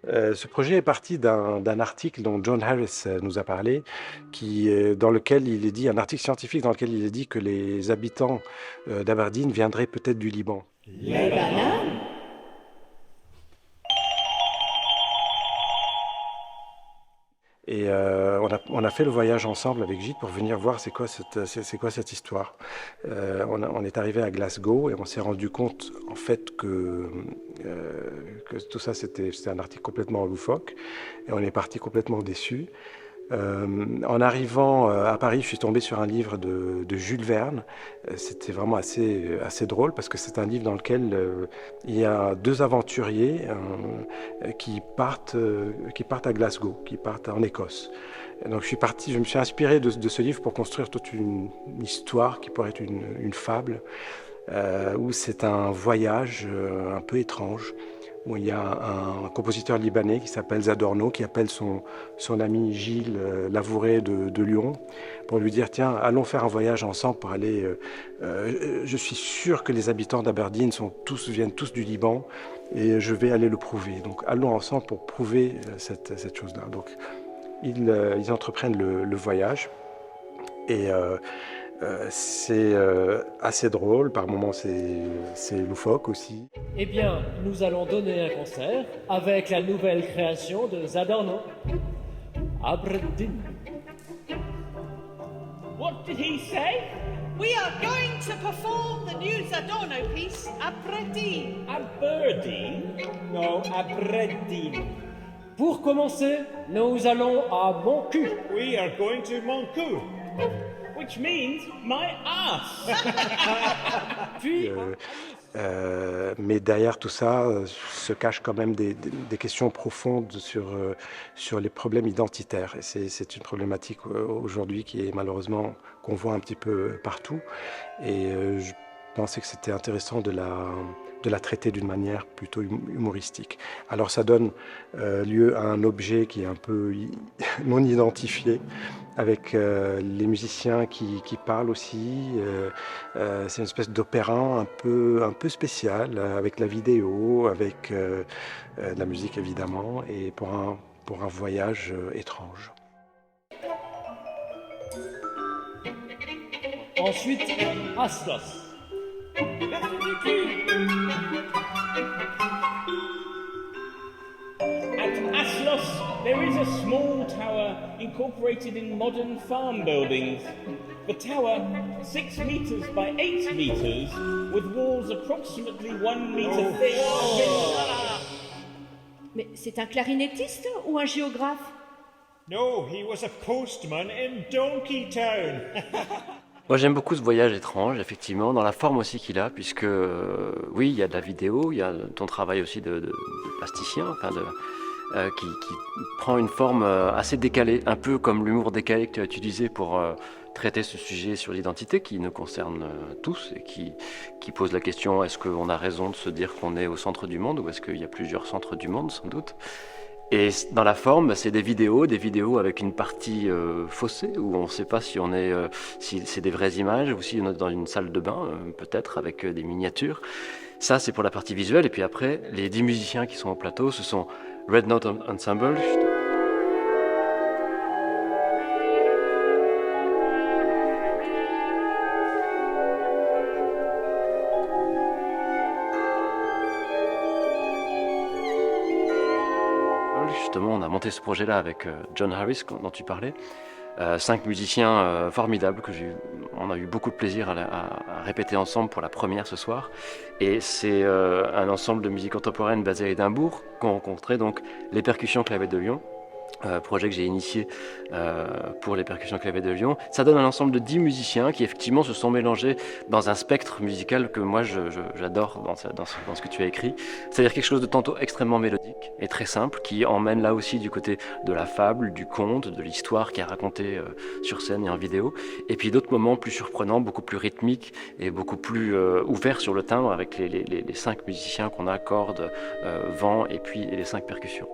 Ce projet est parti d'un article dont John Harris nous a parlé, dans lequel il est dit, un article scientifique dans lequel il est dit que les habitants d'Aberdeen viendraient peut-être du Liban. Les bananes? Et on a fait le voyage ensemble avec Gilles pour venir voir c'est quoi cette histoire. On est arrivé à Glasgow et on s'est rendu compte en fait que tout ça c'était un article complètement loufoque et on est parti complètement déçus. En arrivant à Paris, je suis tombé sur un livre de Jules Verne. C'était vraiment assez drôle parce que c'est un livre dans lequel il y a deux aventuriers qui partent à Glasgow, qui partent en Écosse. Et donc je me suis inspiré de ce livre pour construire toute une histoire qui pourrait être une fable, où c'est un voyage un peu étrange où il y a un compositeur libanais qui s'appelle Zadorno, qui appelle son ami Gilles Lavouret de Lyon pour lui dire, tiens, allons faire un voyage ensemble pour aller... je suis sûr que les habitants d'Aberdeen viennent tous du Liban et je vais aller le prouver. Donc allons ensemble pour prouver cette chose-là. Donc ils entreprennent le voyage et... c'est assez drôle, par moments c'est loufoque aussi. Eh bien, nous allons donner un concert avec la nouvelle création de Zadorno, Aberdeen. What did he say? We are going to perform the new Zadorno piece, Aberdeen. Aberdeen? No, Aberdeen. Pour commencer, nous allons à Mon Cul. We are going to Moncu, which means my ass. Puis, Mais derrière tout ça se cachent quand même des questions profondes sur les problèmes identitaires. Et c'est une problématique aujourd'hui qui est malheureusement qu'on voit un petit peu partout. Et je pensais que c'était intéressant de la traiter d'une manière plutôt humoristique. Alors ça donne lieu à un objet qui est un peu non identifié, avec les musiciens qui parlent aussi. C'est une espèce d'opéra un peu spécial, avec la vidéo, avec la musique évidemment, et pour un voyage étrange. ensuite, Aslos. At Aslos, there is a small tower incorporated in modern farm buildings. The tower, 6 meters by 8 meters, with walls approximately 1 meter thick. Mais c'est un clarinettiste ou un géographe? No, he was a postman in Donkey Town. Moi j'aime beaucoup ce voyage étrange, effectivement, dans la forme aussi qu'il a, puisque oui, il y a de la vidéo, il y a ton travail aussi de plasticien, enfin qui prend une forme assez décalée, un peu comme l'humour décalé que tu as utilisé pour traiter ce sujet sur l'identité qui nous concerne tous et qui pose la question, est-ce qu'on a raison de se dire qu'on est au centre du monde ou est-ce qu'il y a plusieurs centres du monde sans doute? Et dans la forme, c'est des vidéos avec une partie faussée où on ne sait pas si si c'est des vraies images ou si on est dans une salle de bain, peut-être avec des miniatures. Ça, c'est pour la partie visuelle. Et puis après, les 10 musiciens qui sont au plateau, ce sont Red Note Ensemble. Justement, on a monté ce projet-là avec John Harris, dont tu parlais. 5 musiciens formidables on a eu beaucoup de plaisir à répéter ensemble pour la première ce soir. Et c'est un ensemble de musique contemporaine basé à Édimbourg qu'on rencontrait donc les percussions Clavet de Lyon. Projet que j'ai initié pour les percussions Clavet de Lyon. Ça donne un ensemble de 10 musiciens qui effectivement se sont mélangés dans un spectre musical que moi j'adore dans ce que tu as écrit. C'est-à-dire quelque chose de tantôt extrêmement mélodique et très simple qui emmène là aussi du côté de la fable, du conte, de l'histoire qui est racontée sur scène et en vidéo. Et puis d'autres moments plus surprenants, beaucoup plus rythmiques et beaucoup plus ouverts sur le timbre avec les 5 musiciens qu'on a, cordes, vent et puis les 5 percussions.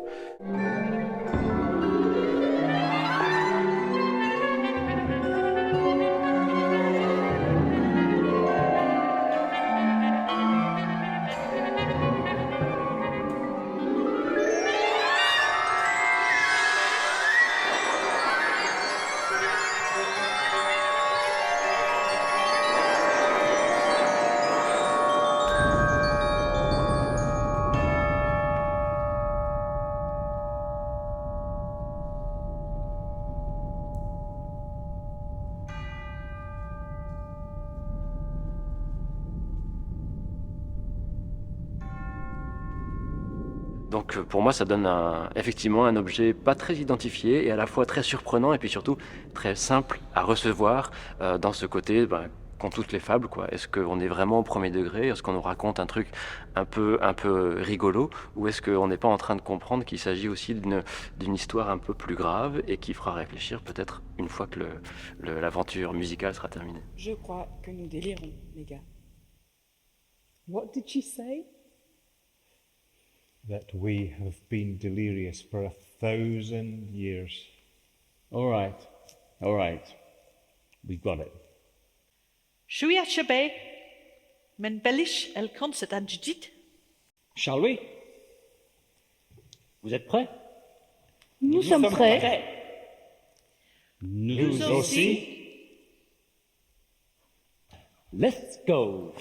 Donc pour moi, ça donne effectivement un objet pas très identifié et à la fois très surprenant et puis surtout très simple à recevoir dans ce côté qu'ont toutes les fables, quoi. Est-ce qu'on est vraiment au premier degré? Est-ce qu'on nous raconte un truc un peu rigolo? Ou est-ce qu'on n'est pas en train de comprendre qu'il s'agit aussi d'une histoire un peu plus grave et qui fera réfléchir peut-être une fois que l'aventure musicale sera terminée? Je crois que nous délirons, les gars. What did she say? That we have been delirious for 1,000 years. All right. We've got it. Shuya Shabe, men bellish el concert and jit. Shall we? Vous êtes prêts? Nous sommes prêts. Nous aussi. Let's go!